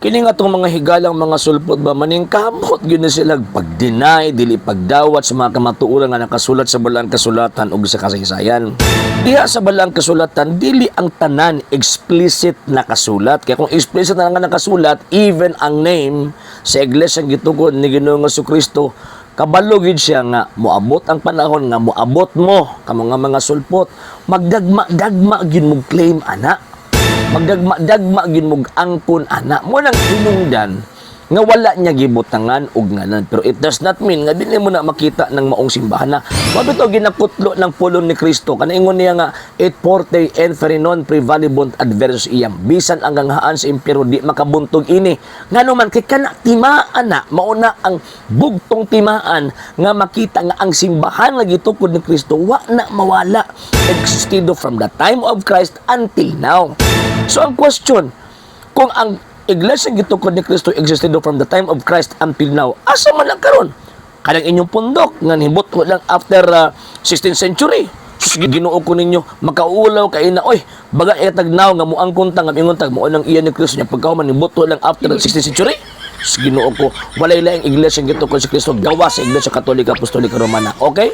Kini nga itong mga higalang mga sulpot ba, maningkamot gyud na sila pag-deny, dili pagdawat sa mga kamatuoran nga nakasulat sa balang kasulatan ug sa kasaysayan. Diha sa balang kasulatan, dili ang tanan explicit na kasulat. Kaya kung explicit na nga nakasulat, even ang name sa iglesia gitugon ni Ginoong Jesucristo, kabalo gid siya nga moabot ang panahon nga moabot mo kamo nga mga sulpot, magdagma-dagma gid mo claim ana. Magdagma-dagma gid mo angkon ana. Mo nang hinungdan nga wala niya gibutangan og nganan, pero it does not mean nga dili mo na makita ng maong simbahan na mabito ginakutlo ng pulong ni Kristo kana ingon niya nga et forte inferinon prevalibunt adversus iam, bisan ang ganghaan sa impyerno di makabuntog ini ngano man kay kana timaan na mauna ang bugtong timaan nga makita nga ang simbahan nga gitukod ni Kristo wa na mawala, existido from the time of Christ until now. So ang question, kung ang iglesia gitukod ni Kristo existido from the time of Christ until now, asa man lang karon? Kanang inyong pundok nga nihibot lang after 16th century. Sus Ginoo ko ninyo makaulaw kay na oy baga etagnaw nga muangkon ta nga ingon tag mo nang iya ni Kristo nya pagkahuman nihibot lang after 16th century. Sus Ginoo ko walay laing iglesia gitukod si Kristo gawa sa Iglesia Katolika Apostolika Romana. Okay?